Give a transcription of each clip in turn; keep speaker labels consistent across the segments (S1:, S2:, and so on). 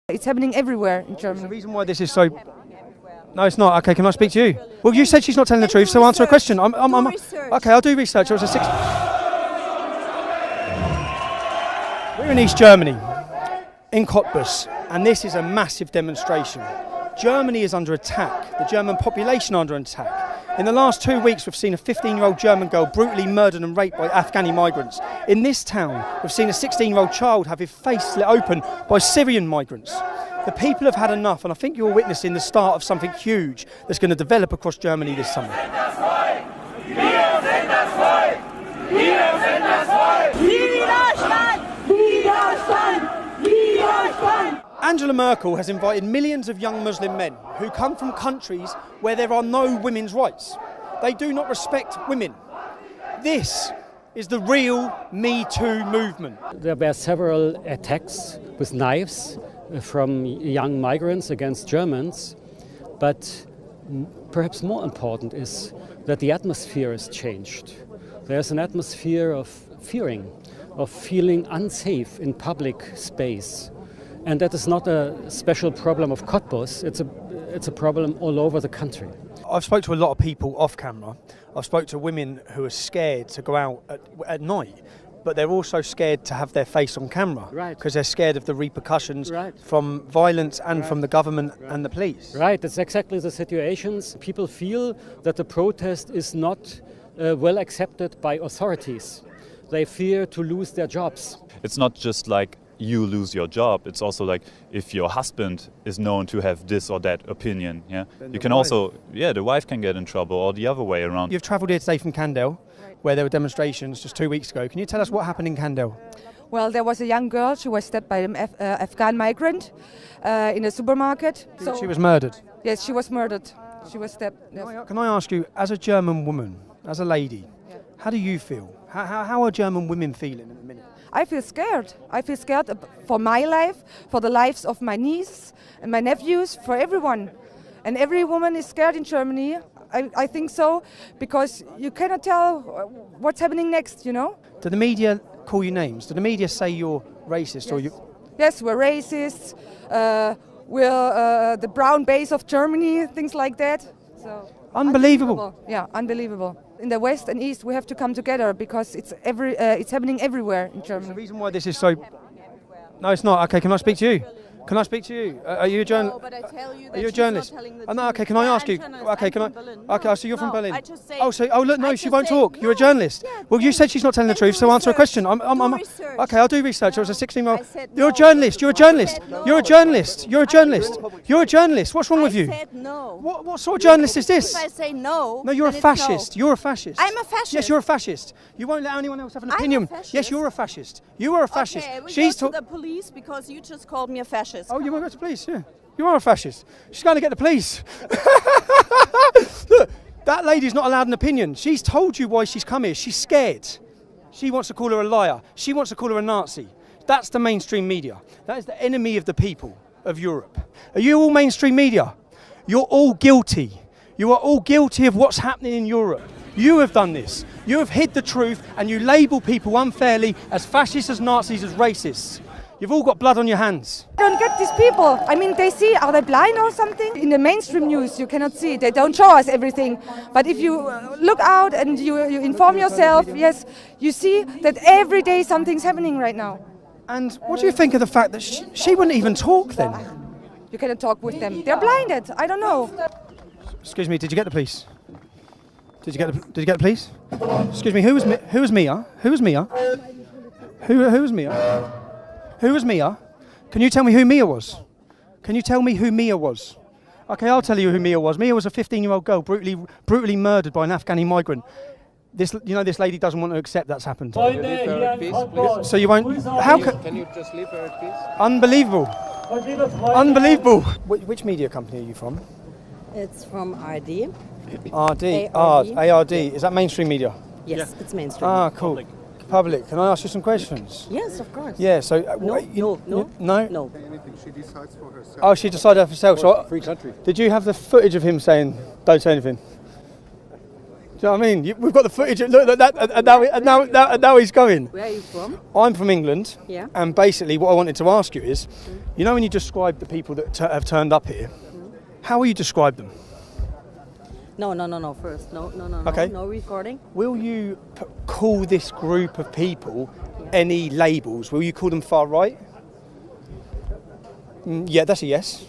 S1: It's happening everywhere in Germany.
S2: The reason why this is so... No, it's not. Okay, can I speak to you? Well, you said she's not telling the truth, so answer a question. Okay, I'll do research. We're in East Germany, in Cottbus, and this is a massive demonstration. Germany is under attack. The German population are under attack. In the last 2 weeks, we've seen a 15-year-old German girl brutally murdered and raped by Afghani migrants. In this town, we've seen a 16-year-old child have his face slit open by Syrian migrants. The people have had enough, and I think you're witnessing the start of something huge that's going to develop across Germany this summer. Angela Merkel has invited millions of young Muslim men who come from countries where there are no women's rights. They do not respect women. This is the real Me Too movement.
S3: There were several attacks with knives from young migrants against Germans, but perhaps more important is that the atmosphere has changed. There's an atmosphere of fearing, of feeling unsafe in public space. And that is not a special problem of Cottbus, it's a problem all over the country.
S2: I've spoke to a lot of people off camera. I've spoke to women who are scared to go out at night, but they're also scared to have their face on camera.
S3: Right.
S2: Because they're scared of the repercussions
S3: Right.
S2: from violence and
S3: Right.
S2: from the government and the police.
S3: Right, that's exactly the situations. People feel that the protest is not well accepted by authorities. They fear to lose their jobs.
S4: It's not just like you lose your job, it's also like if your husband is known to have this or that opinion, you can also, the wife can get in trouble, or the other way around.
S2: You've travelled here today from Kandel, where there were demonstrations just 2 weeks ago. Can you tell us what happened in Kandel?
S1: Well, there was a young girl. She was stabbed by an Afghan migrant in a supermarket. So
S2: She was murdered.
S1: yes, she was murdered. She was stabbed. Yes.
S2: Can I ask you, as a German woman, as a lady, how do you feel? How are German women feeling at the minute?
S1: I feel scared. I feel scared for my life, for the lives of my nieces and my nephews, for everyone. And every woman is scared in Germany. I think so, because you cannot tell what's happening next, you know?
S2: Do the media call you names? Do the media say you're racist?
S1: Yes.
S2: Or you?
S1: Yes, we're racist. We're the brown base of Germany, things like that. So
S2: Unbelievable.
S1: Yeah, unbelievable. In the West and East, we have to come together because it's happening everywhere in
S2: The
S1: Germany.
S2: reason why this is so... No, it's not. Okay, can I speak to you? Can I speak to you? Are you a journalist?
S5: No, but I tell you
S2: Are
S5: that
S2: you a
S5: she's
S2: journalist?
S5: not telling the
S2: No,
S5: truth.
S2: okay, can I ask you?
S5: I'm
S2: Okay, can I?
S5: from Berlin.
S2: Okay, so you're from Berlin.
S5: I just say.
S2: Look, no,
S5: I
S2: she
S5: just
S2: won't
S5: say,
S2: talk. You're a
S5: no.
S2: journalist.
S5: Yeah,
S2: Well, you said she's not telling the
S5: then
S2: truth,
S5: do
S2: so answer a
S5: research.
S2: question.
S5: Do research.
S2: Okay, I'll do research. I was a 16-year-old.
S5: I said
S2: You're a
S5: no.
S2: journalist. You're a journalist.
S5: I said no.
S2: You're a journalist. You're a journalist. You're a journalist. What's wrong with
S5: I
S2: you?
S5: said no.
S2: What sort of journalist is this?
S5: If I say no,
S2: No, you're a
S5: then it's no.
S2: fascist. You're a fascist.
S5: I'm a fascist.
S2: Yes, you're a fascist. You won't let anyone else have an
S5: I'm a
S2: opinion.
S5: fascist.
S2: Yes, you're a fascist. You are a fascist.
S5: Okay, we
S2: She's
S5: go to the police because you just called me a fascist.
S2: Oh, you want to go to the police? Yeah. You are a fascist. She's going to get the police. Look, that lady's not allowed an opinion. She's told you why she's come here. She's scared. She wants to call her a liar. She wants to call her a Nazi. That's the mainstream media. That is the enemy of the people of Europe. Are you all mainstream media? You're all guilty. You are all guilty of what's happening in Europe. You have done this. You have hid the truth and you label people unfairly as fascists, as Nazis, as racists. You've all got blood on your hands.
S1: I don't get these people. I mean, are they blind or something? In the mainstream news, you cannot see it. They don't show us everything. But if you look out and you inform yourself, yes, you see that every day something's happening right now.
S2: And what do you think of the fact that she wouldn't even talk then?
S1: You cannot talk with them. They're blinded. I don't know.
S2: Excuse me, did you get the police? Did you get the police? Excuse me, who was Mia? Who was Mia? Who was Mia? Who was Mia? Can you tell me who Mia was? Can you tell me who Mia was? Okay, I'll tell you who Mia was. Mia was a 15-year-old girl brutally murdered by an Afghani migrant. This lady doesn't want to accept that's happened. So you won't. How can
S6: you just leave her at peace?
S2: Unbelievable! Unbelievable! Which media company are you from?
S7: It's from ARD.
S2: ARD. Is that mainstream media?
S7: Yes, it's mainstream.
S2: Ah, cool. Public. Can I ask you some questions?
S7: Yes, of course.
S2: Yeah. So.
S7: No.
S6: Anything, she decides for herself.
S2: Oh, she decided for herself. So,
S6: Free country.
S2: did you have the footage of him saying, "Don't say anything"? Do you know what I mean? We've got the footage. Look at that, and now he's going.
S7: Where are you from?
S2: I'm from England.
S7: Yeah.
S2: And basically, what I wanted to ask you is, you know, when you describe the people that have turned up here, how will you describe them?
S7: No. First, no.
S2: Okay.
S7: No recording.
S2: Will you call this group of people any labels? Will you call them far right? Yeah, that's a yes.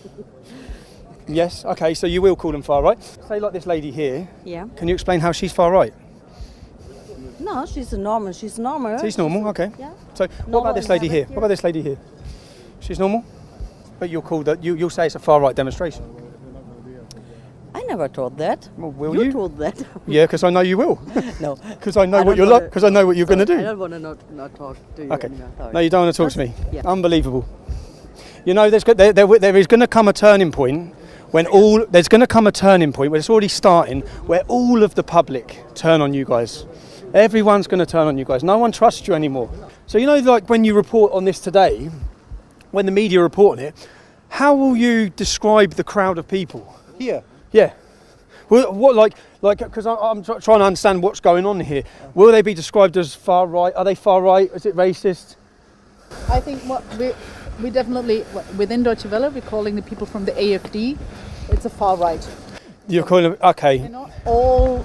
S2: Yes, okay, so you will call them far right. Say like this lady here.
S7: Yeah.
S2: Can you explain how she's far right?
S7: No, she's normal. She's normal.
S2: She's normal, okay.
S7: Yeah.
S2: So what about this lady here? What about this lady here? She's normal? But you'll call that, you'll say it's a far right demonstration.
S7: I never told that.
S2: Well, will you?
S7: told that.
S2: Yeah, because I know you will.
S7: No.
S2: Because I know what you're like. Because I know what you're going to do.
S7: I don't want to not talk to you.
S2: Okay.
S7: Anymore. Sorry.
S2: No, you don't want to talk to me.
S7: Yeah.
S2: Unbelievable. You know, there is going to come a turning point when there's going to come a turning point where it's already starting, where all of the public turn on you guys. Everyone's going to turn on you guys. No one trusts you anymore. So you know, like when you report on this today, when the media report on it, how will you describe the crowd of people?
S6: Here.
S2: Yeah. Well, what because I'm trying to understand what's going on here. Will they be described as far right? Are they far right? Is it racist?
S8: I think we definitely, within Deutsche Welle, we're calling the people from the AFD, it's a far right.
S2: You're calling them, okay.
S8: They're not all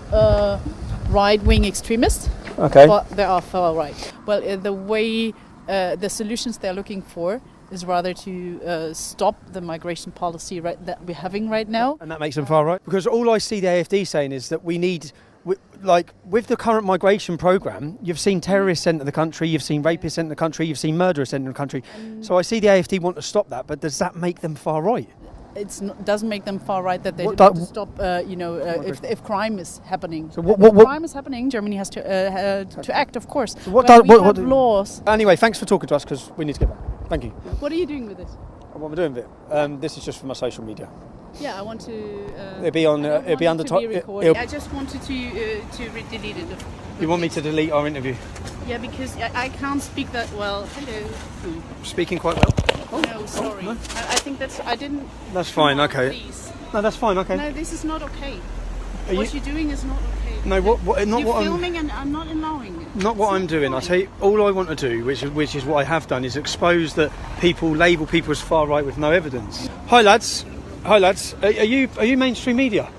S8: right-wing extremists,
S2: Okay.
S8: but they are far right. Well, the way, the solutions they're looking for is rather to stop the migration policy that we're having right now.
S2: And that makes them far right? Because all I see the AFD saying is that we need, with the current migration programme, you've seen terrorists sent to the country, you've seen rapists sent to the country, you've seen murderers sent to the country. So I see the AFD want to stop that, but does that make them far right?
S8: It doesn't make them far right that they want to stop, if crime is happening.
S2: So
S8: if crime is happening, Germany has to act, of course.
S2: So
S8: we have laws.
S2: Anyway, thanks for talking to us, because we need to get back. Thank you.
S8: What are you doing with this?
S2: What we're doing with it? This is just for my social media.
S8: Yeah, I want to.
S2: It'll be on. It'll be under top.
S8: I just wanted to delete it.
S2: You want me to delete our interview?
S8: Yeah, because I can't speak that well. Hello.
S2: Speaking quite well.
S8: Oh, no, sorry.
S2: No.
S8: I think I didn't.
S2: That's fine. Okay.
S8: Please.
S2: No, that's fine. Okay.
S8: No, this is not okay.
S2: Are
S8: what you're doing is not okay.
S2: No, not
S8: you're
S2: what
S8: filming and I'm not allowing it.
S2: Not what I'm doing. I tell you, all I want to do, which is what I have done, is expose that label people as far right with no evidence. Hi lads. Are you mainstream media?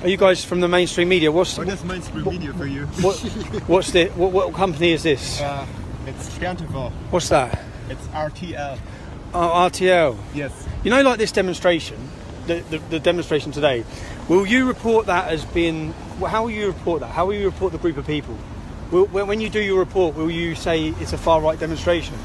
S2: Are you guys from the mainstream media?
S9: What is mainstream media for you?
S2: What company is this?
S9: It's Sternteval.
S2: What's that?
S9: It's RTL.
S2: Oh, RTL.
S9: Yes.
S2: You know, like this demonstration, the demonstration today. Will you report that as being? How will you report that? How will you report the group of people? When you do your report, will you say it's a far right demonstration?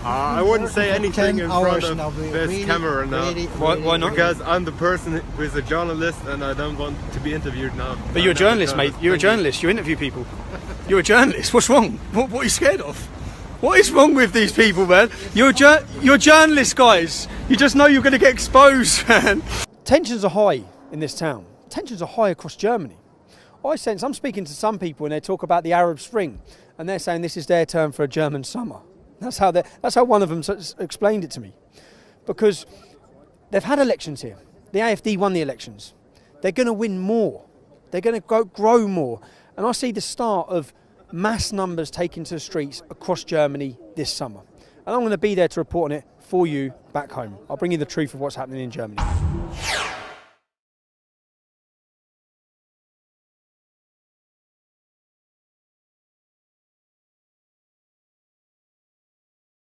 S9: I wouldn't say anything in front of this camera now.
S2: Why not?
S9: Because I'm the person who is a journalist and I don't want to be interviewed now.
S2: But you're a journalist, mate. You're a journalist. You interview people. You're a journalist. What's wrong? What are you scared of? What is wrong with these people, man? You're journalists, guys. You just know you're going to get exposed, man. Tensions are high in this town. Tensions are high across Germany. I'm speaking to some people and they talk about the Arab Spring and they're saying this is their term for a German summer. That's how one of them explained it to me. Because they've had elections here. The AFD won the elections. They're going to win more. They're going to grow more. And I see the start of mass numbers taken to the streets across Germany this summer. And I'm going to be there to report on it for you back home. I'll bring you the truth of what's happening in Germany.